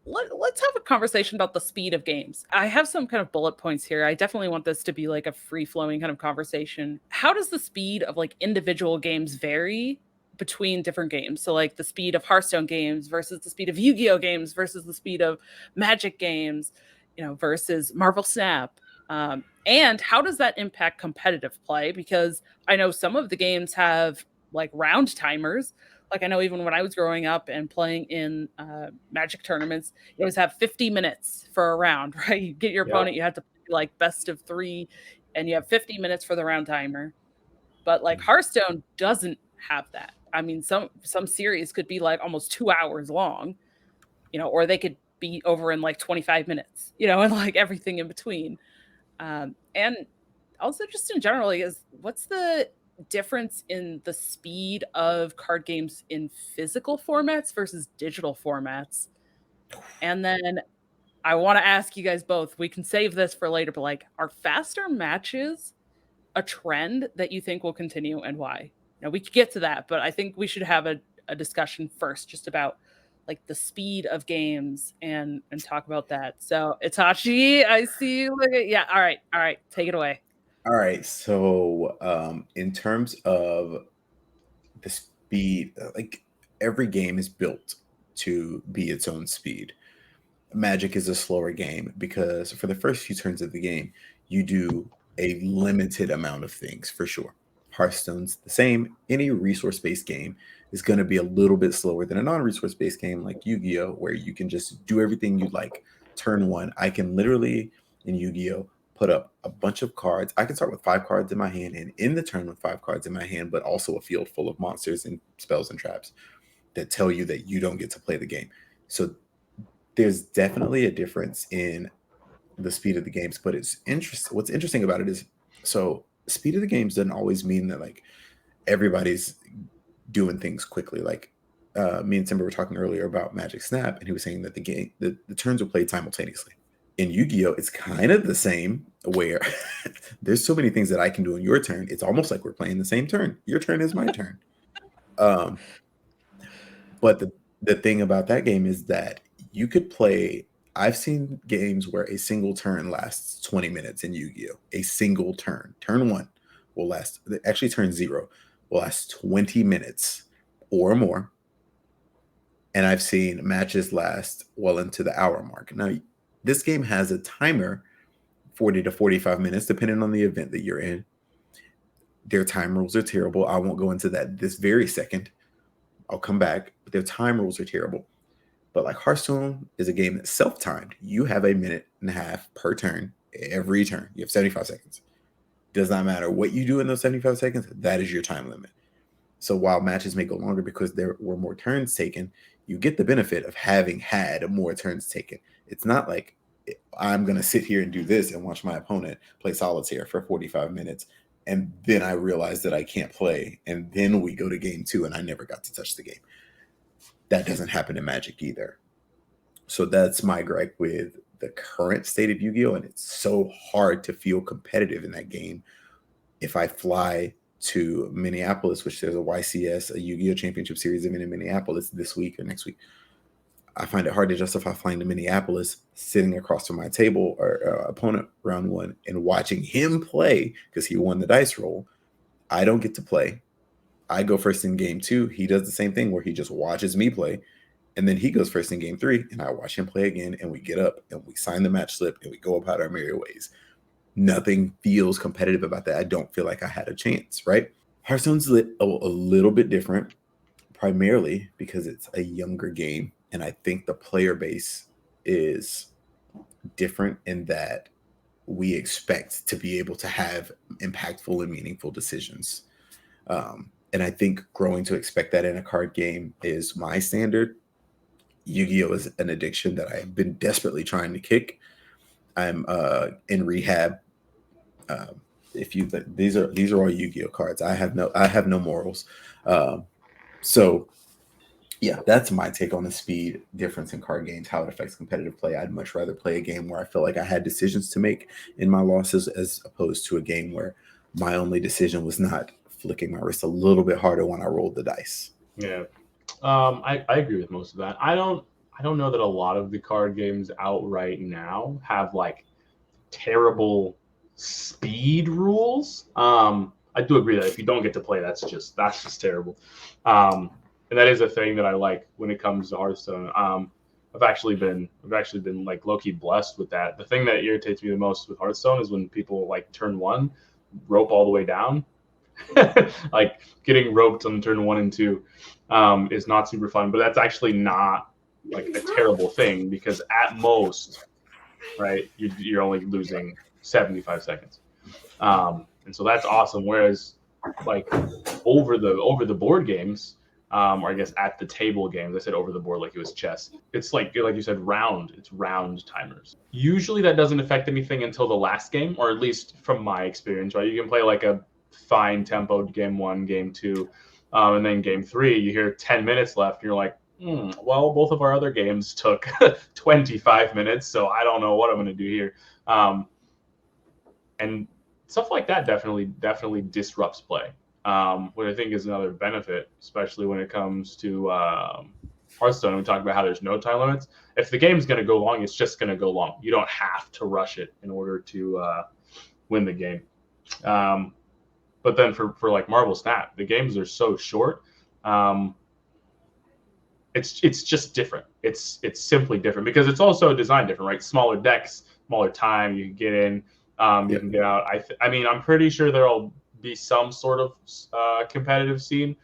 let's have a conversation about the speed of games. I have some kind of bullet points here. I definitely want this to be like a free flowing kind of conversation. How does the speed of like individual games vary between different games? So, like the speed of Hearthstone games versus the speed of Yu Gi Oh games versus the speed of Magic games, versus Marvel Snap. And how does that impact competitive play? Because I know some of the games have like round timers. Like I know even when I was growing up and playing in Magic tournaments, you always have 50 minutes for a round, right? You get your Yep. opponent, you have to play like best of 3, and you have 50 minutes for the round timer. But like Hearthstone doesn't have that. I mean, some series could be like almost 2 hours long, or they could be over in like 25 minutes, and like everything in between. And also just in general, is what's the difference in the speed of card games in physical formats versus digital formats? And then I want to ask you guys both. We can save this for later, but like, are faster matches a trend that you think will continue and why? Now we could get to that, but I think we should have a discussion first just about like the speed of games and talk about that. So Itachi, I see you. Yeah, all right, take it away. All right. So, in terms of the speed, like every game is built to be its own speed. Magic is a slower game because for the first few turns of the game, you do a limited amount of things for sure. Hearthstone's the same. Any resource based game is going to be a little bit slower than a non resource based game like Yu Gi Oh!, where you can just do everything you like. Turn one, I can literally in Yu Gi Oh! Put up a bunch of cards. I can start with 5 cards in my hand and in the turn with 5 cards in my hand, but also a field full of monsters and spells and traps that tell you that you don't get to play the game. So there's definitely a difference in the speed of the games, but it's interesting. What's interesting about it is so speed of the games doesn't always mean that like everybody's doing things quickly. Like me and Simba were talking earlier about Magic Snap, and he was saying that the turns are played simultaneously. In Yu-Gi-Oh, it's kind of the same where there's so many things that I can do in your turn. It's almost like we're playing the same turn. Your turn is my turn. Um, but the thing about that game is that you could play. I've seen games where a single turn lasts 20 minutes in Yu-Gi-Oh. A single turn, turn one will last. Actually, turn zero will last 20 minutes or more. And I've seen matches last well into the hour mark. Now, this game has a timer, 40 to 45 minutes, depending on the event that you're in. Their time rules are terrible. I won't go into that this very second. I'll come back, but their time rules are terrible. But like Hearthstone is a game that's self-timed. You have a minute and a half per turn, every turn. You have 75 seconds. Does not matter what you do in those 75 seconds, that is your time limit. So while matches may go longer because there were more turns taken, you get the benefit of having had more turns taken. It's not like I'm going to sit here and do this and watch my opponent play solitaire for 45 minutes. And then I realize that I can't play. And then we go to game two and I never got to touch the game. That doesn't happen in Magic either. So that's my gripe with the current state of Yu-Gi-Oh! And it's so hard to feel competitive in that game. If I fly to Minneapolis, which there's a YCS, a Yu-Gi-Oh! Championship Series event in Minneapolis this week or next week, I find it hard to justify flying to Minneapolis, sitting across from my table or opponent round one and watching him play because he won the dice roll. I don't get to play. I go first in game two. He does the same thing where he just watches me play. And then he goes first in game three, and I watch him play again. And we get up and we sign the match slip and we go about our merry ways. Nothing feels competitive about that. I don't feel like I had a chance, right? Hearthstone's a little bit different, primarily because it's a younger game. And I think the player base is different in that we expect to be able to have impactful and meaningful decisions. And I think growing to expect that in a card game is my standard. Yu-Gi-Oh is an addiction that I've been desperately trying to kick. I'm in rehab. If you these are all Yu-Gi-Oh cards. I have no morals. So yeah, that's my take on the speed difference in card games, how it affects competitive play. I'd much rather play a game where I feel like I had decisions to make in my losses as opposed to a game where my only decision was not flicking my wrist a little bit harder when I rolled the dice. Yeah. I agree with most of that. I don't know that a lot of the card games out right now have like terrible speed rules. I do agree that if you don't get to play, that's just terrible. And that is a thing that I like when it comes to Hearthstone. I've actually been like low key blessed with that. The thing that irritates me the most with Hearthstone is when people like turn one rope all the way down. Like getting roped on turn 1 and 2 is not super fun, but that's actually not like a terrible thing because at most, right, you're only losing 75 seconds, and so that's awesome. Whereas like over the board games, or I guess at the table games, I said over the board like it was chess. It's like you said, it's round timers. Usually that doesn't affect anything until the last game, or at least from my experience, right? You can play like a fine tempoed game 1, game 2, and then game 3, you hear 10 minutes left, and you're like, well, both of our other games took 25 minutes, so I don't know what I'm going to do here. And stuff like that definitely disrupts play, which I think is another benefit, especially when it comes to Hearthstone. We talked about how there's no time limits. If the game's going to go long, it's just going to go long. You don't have to rush it in order to win the game. But then for like Marvel Snap, the games are so short. It's just different. It's simply different because it's also designed different, right? Smaller decks, smaller time. You can get in, you can get out. I mean, I'm pretty sure there'll be some sort of competitive scene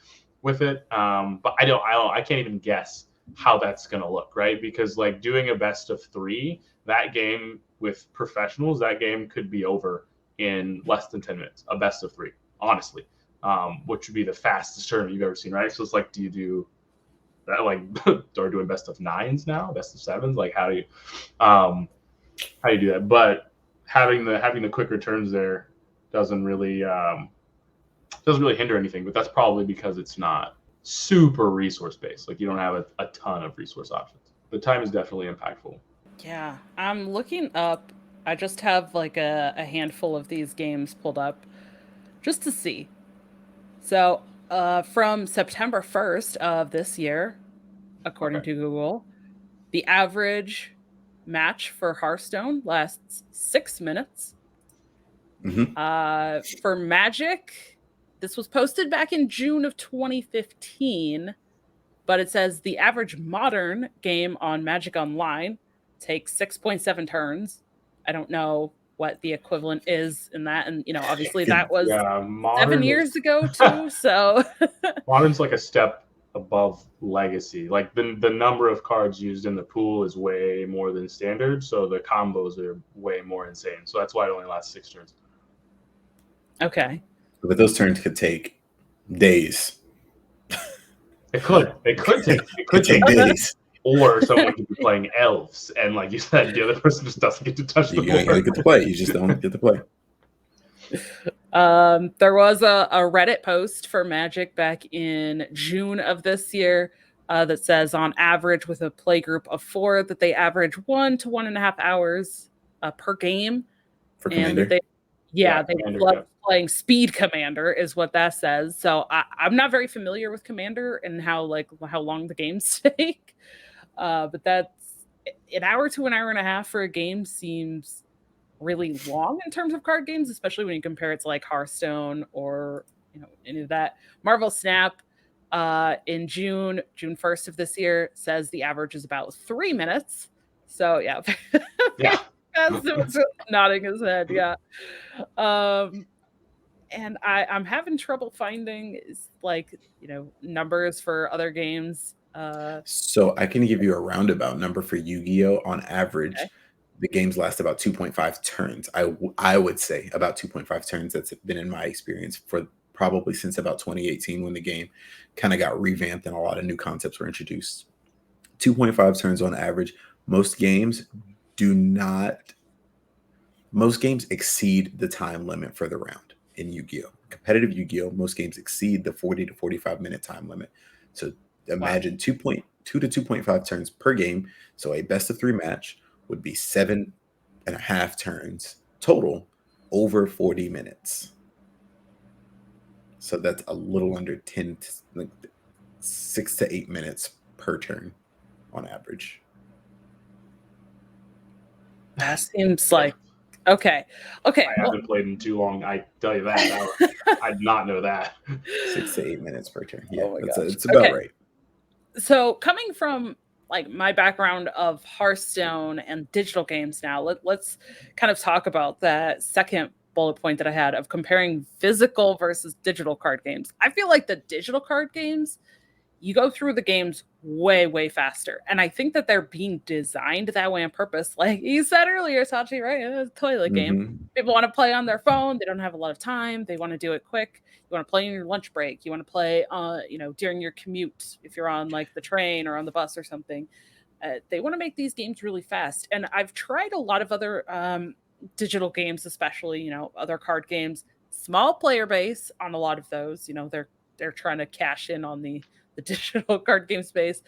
with it, but I can't even guess how that's gonna look, right? Because like doing a best of 3, that game with professionals, that game could be over in less than 10 minutes. A best of 3, honestly, which would be the fastest tournament you've ever seen, right? So it's like, do you do that, like, are doing best of 9s now, best of 7s? Like, how do you do that? But having the quick returns there doesn't really hinder anything. But that's probably because it's not super resource based. Like you don't have a ton of resource options. The time is definitely impactful. Yeah, I'm looking up. I just have like a handful of these games pulled up just to see. So, from September 1st of this year, according Okay. to Google, the average match for Hearthstone lasts 6 minutes. Mhm. For Magic, this was posted back in June of 2015, but it says the average modern game on Magic Online takes 6.7 turns. I don't know what the equivalent is in that. And, obviously that was Yeah, 7 modern years is ago too. So, modern's like a step above legacy. Like the number of cards used in the pool is way more than standard, so the combos are way more insane. So that's why it only lasts 6 turns. okay. But those turns could take days. It could. It could Could take take days. or someone could be playing elves, and like you said, the other person just doesn't get to touch the You don't board. get to play. You just don't get to play. There was a Reddit post for Magic back in June of this year that says on average with a play group of 4 that they average 1 to 1.5 hours per game, For and that Commander. Yeah, they Commander. love Yeah. playing Speed Commander is what that says. So I'm not very familiar with Commander and how long the games take, but that's an hour to an hour and a half for a game seems really long in terms of card games, especially when you compare it to like Hearthstone or any of that. Marvel Snap in June 1st of this year says the average is about 3 minutes. So yeah, Yeah. was nodding his head. Yeah, and I'm having trouble finding like numbers for other games. So I can give you a roundabout number for Yu-Gi-Oh! On average, Okay. the games last about 2.5 turns. I would say about 2.5 turns. That's been in my experience for probably since about 2018 when the game kind of got revamped and a lot of new concepts were introduced. 2.5 turns on average. Most games do not. Most games exceed the time limit for the round in Yu-Gi-Oh! Competitive Yu-Gi-Oh! Most games exceed the 40 to 45 minute time limit. So Wow. imagine 2.2 to 2.5 turns per game. So a best of 3 match would be 7.5 turns total over 40 minutes. So that's a little under 10, like 6 to 8 minutes per turn on average. That seems like okay. I haven't played in too long. I tell you that. I did not know that. 6 to 8 minutes per turn. Yeah, Oh my gosh. it's about Okay. right. So coming from like my background of Hearthstone and digital games now, let's kind of talk about that second bullet point that I had of comparing physical versus digital card games. I feel like the digital card games, you go through the games way faster, and I think that they're being designed that way on purpose. Like you said earlier, Sachi, right? It's a toilet game. Mhm. People want to play on their phone. They don't have a lot of time. They want to do it quick. You want to play in your lunch break. You want to play, during your commute if you're on like the train or on the bus or something. They want to make these games really fast. And I've tried a lot of other digital games, especially other card games. Small player base on a lot of those. They're trying to cash in on the digital card game space,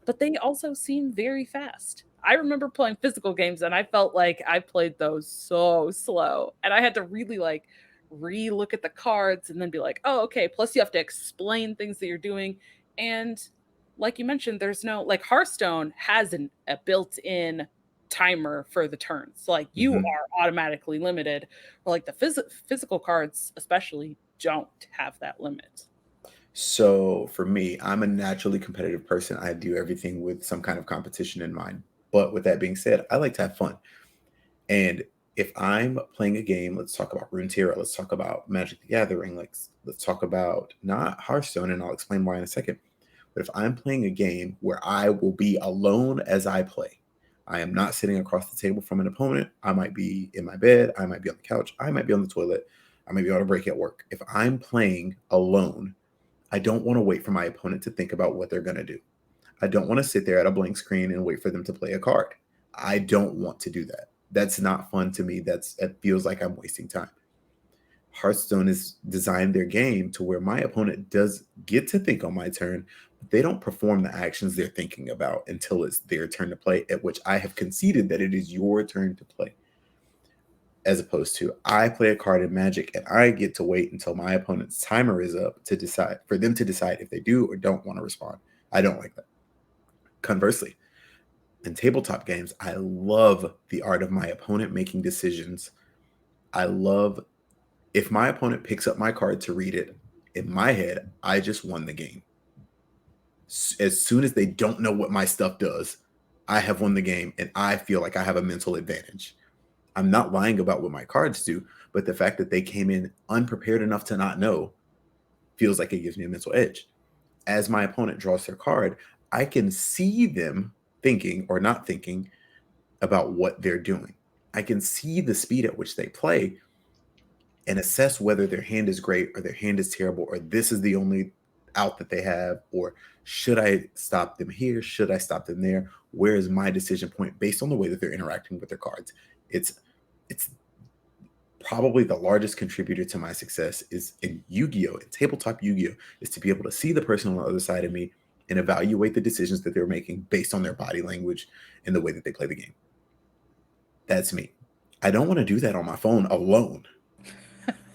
but they also seem very fast. I remember playing physical games and I felt like I played those so slow. And I had to really like re-look at the cards and then be like, oh, okay. Plus you have to explain things that you're doing. And like you mentioned, there's no like Hearthstone has a built-in timer for the turns. Like you Mhm. are automatically limited. Or like the physical cards especially don't have that limit. So for me, I'm a naturally competitive person. I do everything with some kind of competition in mind. But with that being said, I like to have fun. And if I'm playing a game, let's talk about Runeterra, let's talk about Magic the Gathering, like let's talk about not Hearthstone, and I'll explain why in a second. But if I'm playing a game where I will be alone as I play, I am not sitting across the table from an opponent. I might be in my bed, I might be on the couch, I might be on the toilet, I might be on a break at work. If I'm playing alone, I don't want to wait for my opponent to think about what they're going to do. I don't want to sit there at a blank screen and wait for them to play a card. I don't want to do that. That's not fun to me. It feels like I'm wasting time. Hearthstone has designed their game to where my opponent does get to think on my turn, but they don't perform the actions they're thinking about until it's their turn to play, at which I have conceded that it is your turn to play. As opposed to I play a card in Magic and I get to wait until my opponent's timer is up to decide for them to decide if they do or don't want to respond. I don't like that. Conversely, in tabletop games, I love the art of my opponent making decisions. I love if my opponent picks up my card to read it, in my head, I just won the game. As soon as they don't know what my stuff does, I have won the game and I feel like I have a mental advantage. I'm not lying about what my cards do, but the fact that they came in unprepared enough to not know feels like it gives me a mental edge. As my opponent draws their card, I can see them thinking or not thinking about what they're doing. I can see the speed at which they play and assess whether their hand is great or their hand is terrible, or this is the only out that they have, or should I stop them here? Should I stop them there? Where is my decision point based on the way that they're interacting with their cards? It's probably the largest contributor to my success is in Yu-Gi-Oh! In tabletop Yu-Gi-Oh! Is to be able to see the person on the other side of me and evaluate the decisions that they're making based on their body language and the way that they play the game. That's me. I don't want to do that on my phone alone.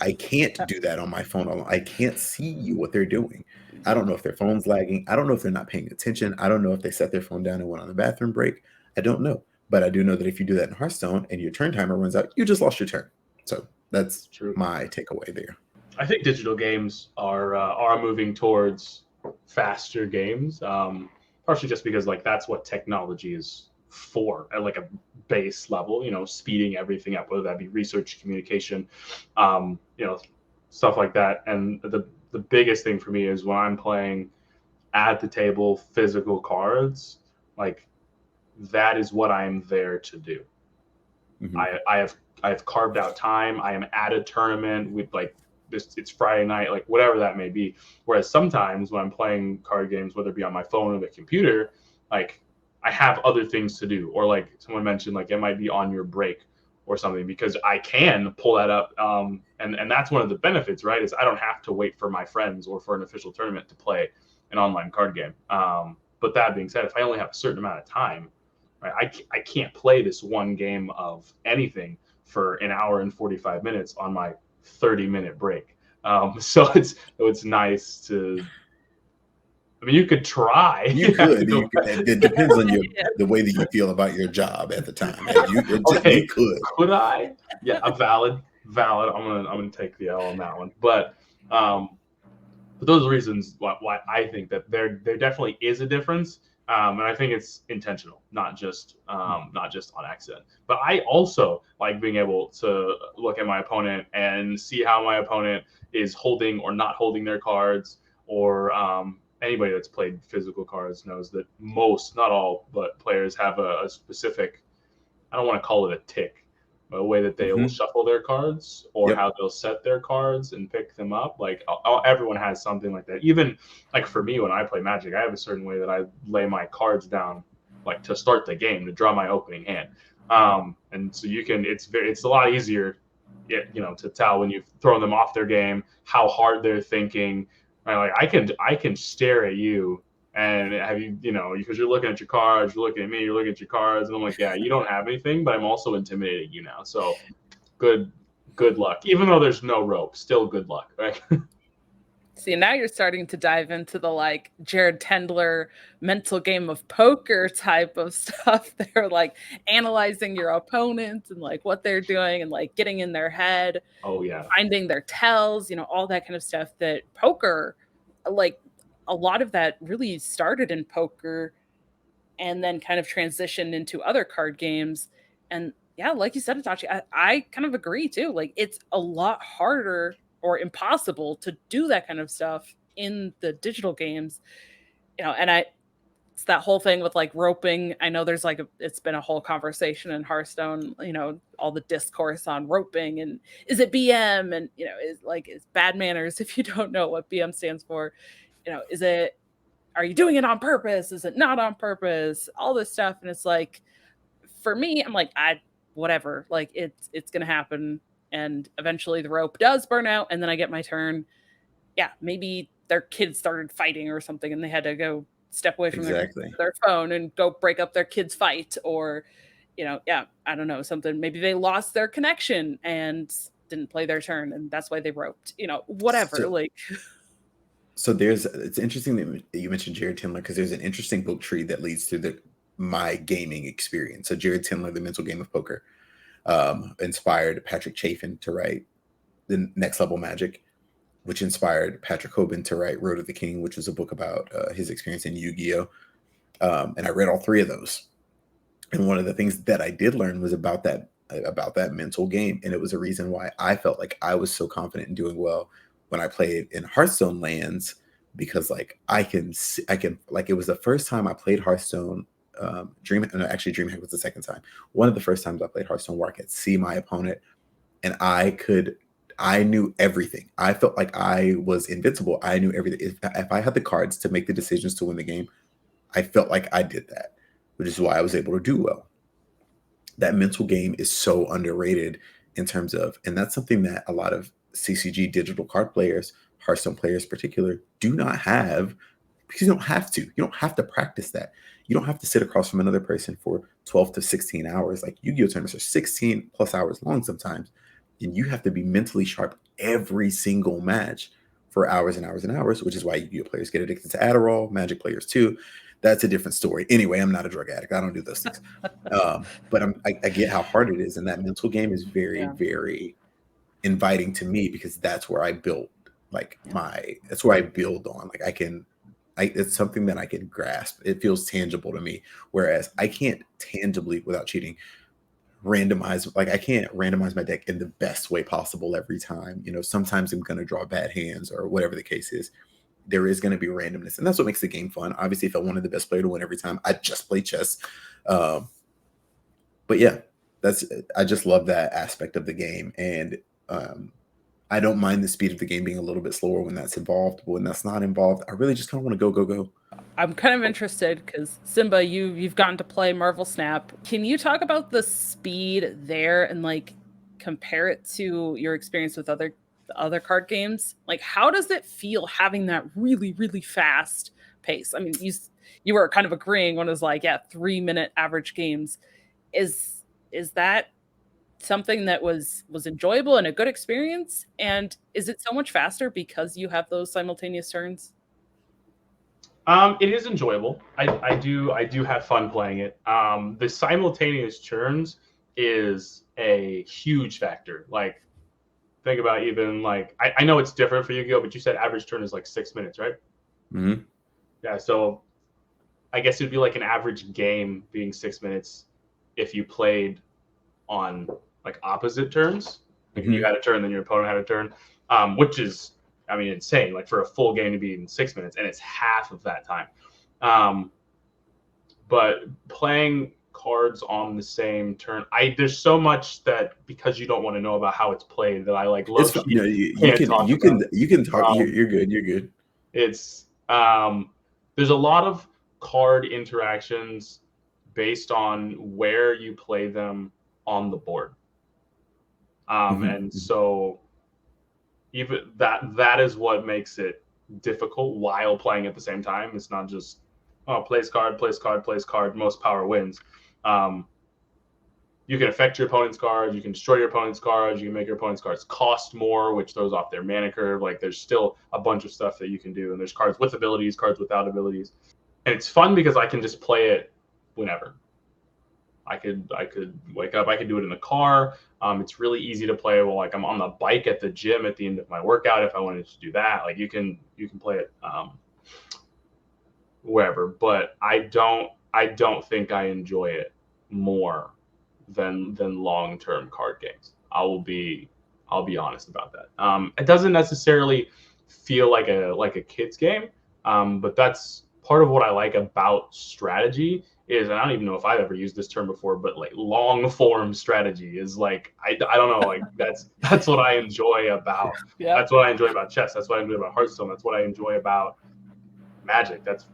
I can't do that on my phone alone. I can't see what they're doing. I don't know if their phone's lagging. I don't know if they're not paying attention. I don't know if they set their phone down and went on the bathroom break. I don't know. But I do know that if you do that in Hearthstone and your turn timer runs out, you just lost your turn. So that's True. my takeaway there. I think digital games are moving towards faster games, partially just because like that's what technology is for at like a base level. Speeding everything up, whether that be research, communication, stuff like that. And the biggest thing for me is when I'm playing at the table physical cards, like that is what I am there to do. Mhm. I have carved out time. I am at a tournament with like this. It's Friday night, like whatever that may be. Whereas sometimes when I'm playing card games, whether it be on my phone or the computer, like I have other things to do. Or like someone mentioned, like it might be on your break or something because I can pull that up. And that's one of the benefits, right? Is I don't have to wait for my friends or for an official tournament to play an online card game. But that being said, if I only have a certain amount of time, right, I can't play this one game of anything for an hour and 45 minutes on my 30-minute break. So it's nice to I mean, you could try. You could. It depends on the way that you feel about your job at the time. Okay, You could. Could I? Yeah, a valid. I'm gonna take the L on that one. But for those reasons, why I think that there definitely is a difference, and I think it's intentional, not just on accident. But I also like being able to look at my opponent and see how my opponent is holding or not holding their cards, or anybody that's played physical cards knows that most, not all, but players have a specific, I don't want to call it a tick, but a way that they will shuffle their cards, or how they'll set their cards and pick them up. Like everyone has something like that. Even like for me, when I play Magic, I have a certain way that I lay my cards down, like to start the game, to draw my opening hand. And so it's a lot easier, to tell when you've thrown them off their game, how hard they're thinking. Right? Like I can stare at you and have you, because you're looking at your cards, you're looking at me, you're looking at your cards, and I'm like, yeah, you don't have anything, but I'm also intimidating you now. So good luck. Even though there's no rope, still good luck, right? See, now you're starting to dive into the like Jared Tendler mental game of poker type of stuff. They're like analyzing your opponent and like what they're doing and like getting in their head. Oh yeah. Finding their tells, all that kind of stuff. That poker, like a lot of that really started in poker and then kind of transitioned into other card games. And yeah, like you said, Itachi, I kind of agree too. Like it's a lot harder or impossible to do that kind of stuff in the digital games. And it's that whole thing with like roping. I know there's like it's been a whole conversation in Hearthstone, all the discourse on roping and is it BM, and is bad manners if you don't know what BM stands for. Are you doing it on purpose? Is it not on purpose? All this stuff. And it's like, for me, I'm like, whatever, like it's going to happen. And eventually the rope does burn out. And then I get my turn. Yeah. Maybe their kids started fighting or something and they had to go step away from their phone and go break up their kids' fight. Or, I don't know, something. Maybe they lost their connection and didn't play their turn. And that's why they roped, whatever. So it's interesting that you mentioned Jared Tendler, because there's an interesting book tree that leads through my gaming experience. So Jared Tendler, The Mental Game of Poker, inspired Patrick Chafin to write The Next Level Magic, which inspired Patrick Hoban to write Road of the King, which was a book about his experience in Yu-Gi-Oh! And I read all three of those. And one of the things that I did learn was about that mental game. And it was a reason why I felt like I was so confident in doing well when I played in Hearthstone lands, because like I can like, it was the first time I played Hearthstone. DreamHack was the second time. One of the first times I played Hearthstone where I could see my opponent and I knew everything. I felt like I was invincible. I knew everything. If I had the cards to make the decisions to win the game, I felt like I did that, which is why I was able to do well. That mental game is so underrated in terms of, and that's something that a lot of CCG digital card players, Hearthstone players in particular, do not have, because you don't have to. You don't have to practice that. You don't have to sit across from another person for 12 to 16 hours. Like Yu-Gi-Oh! Tournaments are 16 plus hours long sometimes. And you have to be mentally sharp every single match for hours and hours and hours, which is why Yu-Gi-Oh! Players get addicted to Adderall, Magic players too. That's a different story. Anyway, I'm not a drug addict. I don't do those things. But I get how hard it is. And that mental game is very, very inviting to me, because that's where I built that's where I build on. Like it's something that I can grasp. It feels tangible to me. Whereas I can't tangibly, without cheating, I can't randomize my deck in the best way possible every time. Sometimes I'm going to draw bad hands or whatever the case is. There is going to be randomness, and that's what makes the game fun. Obviously, if I wanted the best player to win every time, I'd just play chess. But yeah, I just love that aspect of the game. And I don't mind the speed of the game being a little bit slower when that's involved. But when that's not involved, I really just kind of want to go. I'm kind of interested because Siimba, you've gotten to play Marvel Snap. Can you talk about the speed there and like compare it to your experience with other card games? Like, how does it feel having that really, really fast pace? I mean, you were kind of agreeing when it was like, 3-minute average games. Is that something that was enjoyable and a good experience? And is it so much faster because you have those simultaneous turns? It is enjoyable. I do have fun playing it. The simultaneous turns is a huge factor. Like, think about even like I know it's different for Yu-Gi-Oh, but you said average turn is like 6 minutes, right? Mm-hmm. Yeah. So I guess it'd be like an average game being 6 minutes if you played on like opposite turns. Like if you had a turn, then your opponent had a turn, which is, I mean, insane. Like for a full game to be in 6 minutes, and it's half of that time. But playing cards on the same turn, there's so much that because you don't want to know about how it's played that I like low key No, you can talk. You're good. You're good. It's there's a lot of card interactions based on where you play them on the board. And so even that is what makes it difficult while playing at the same time. It's not just plays card, most power wins. You can affect your opponent's cards, you can destroy your opponent's cards, you can make your opponent's cards cost more, which throws off their mana curve. Like there's still a bunch of stuff that you can do, and there's cards with abilities, cards without abilities. And it's fun because I can just play it whenever. I could wake up, I could do it in the car. It's really easy to play while like I'm on the bike at the gym at the end of my workout if I wanted to do that. Like you can play it wherever, but I don't think I enjoy it more than long-term card games. I'll be honest about that. It doesn't necessarily feel like a kid's game, but that's part of what I like about strategy is, and I don't even know if I've ever used this term before, but like long form strategy is like I don't know, like that's what I enjoy about that's what I enjoy about chess. That's what I enjoy about Hearthstone. That's what I enjoy about Magic. That's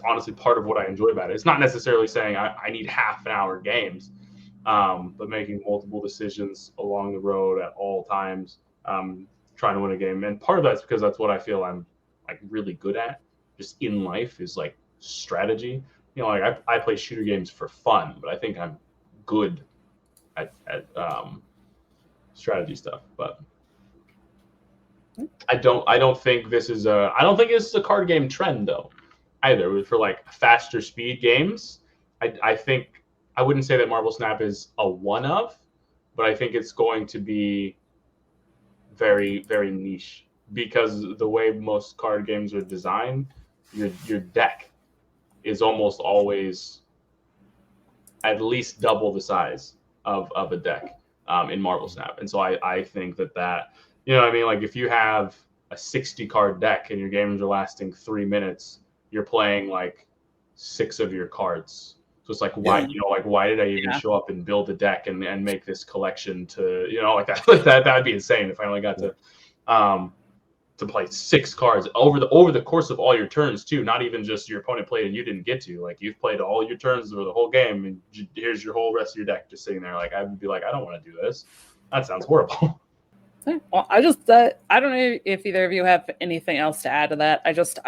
honestly part of what I enjoy about it. It's not necessarily saying I need half an hour games, but making multiple decisions along the road at all times, trying to win a game. And part of that's because that's what I feel I'm like really good at just in life is like strategy. Like I play shooter games for fun, but I think I'm good at strategy stuff. But I don't think this is a card game trend though either. For like faster speed games, I think I wouldn't say that Marble Snap is a one of, but I think it's going to be very, very niche because the way most card games are designed, your deck is almost always at least double the size of a deck in Marble Snap. And so I think that what I mean? Like if you have a 60 card deck and your games are lasting 3 minutes, you're playing like 6 of your cards. So it's like, why, why did I even show up and build a deck and make this collection to, like that'd be insane if I only got to play 6 cards over the course of all your turns too. Not even just your opponent played and you didn't get to. Like you've played all your turns over the whole game, and here's your whole rest of your deck just sitting there. Like I would be like, I don't want to do this. That sounds horrible. Well, I don't know if either of you have anything else to add to that. I just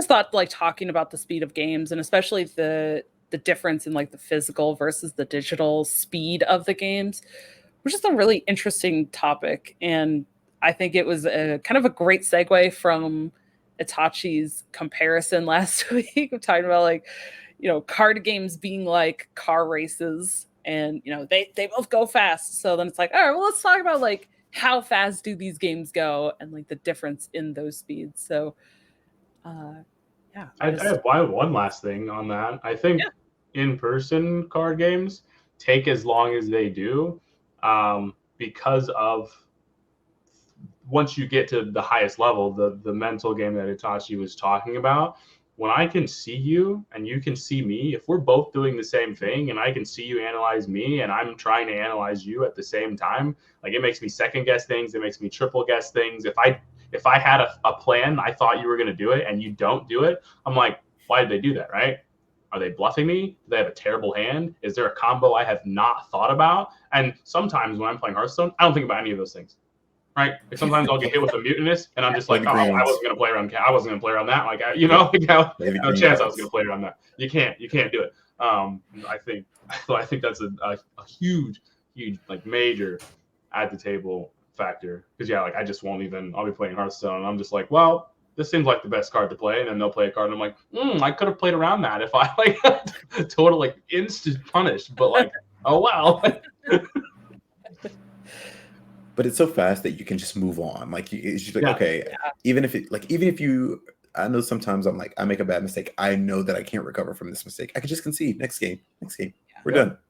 thought like talking about the speed of games and especially the difference in like the physical versus the digital speed of the games was just a really interesting topic. And I think it was a kind of a great segue from Itachi's comparison last week of talking about like, card games being like car races and, they both go fast. So then it's like, all right, well, let's talk about like how fast do these games go and like the difference in those speeds. So, yeah. I have one last thing on that. I think in-person card games take as long as they do because of once you get to the highest level, the mental game that Itachi was talking about, when I can see you and you can see me, if we're both doing the same thing and I can see you analyze me and I'm trying to analyze you at the same time, like it makes me second guess things. It makes me triple guess things. If I had a plan, I thought you were going to do it and you don't do it, I'm like, why did they do that, right? Are they bluffing me? Do they have a terrible hand? Is there a combo I have not thought about? And sometimes when I'm playing Hearthstone, I don't think about any of those things. Right? Like sometimes I'll get hit with a mutinous, and I'm just like, I wasn't gonna play around. I wasn't gonna play around that. Like, no chance I was gonna play around that. You can't do it. I think that's a huge like major at the table factor because like I just won't even. I'll be playing Hearthstone, and I'm just like, well, this seems like the best card to play, and then they'll play a card, and I'm like, I could have played around that if I like total like instant punished, but like, oh wow. But it's so fast that you can just move on. Like it's just like, okay, even if you, I know sometimes I'm like, I make a bad mistake. I know that I can't recover from this mistake. I can just concede next game. We're done.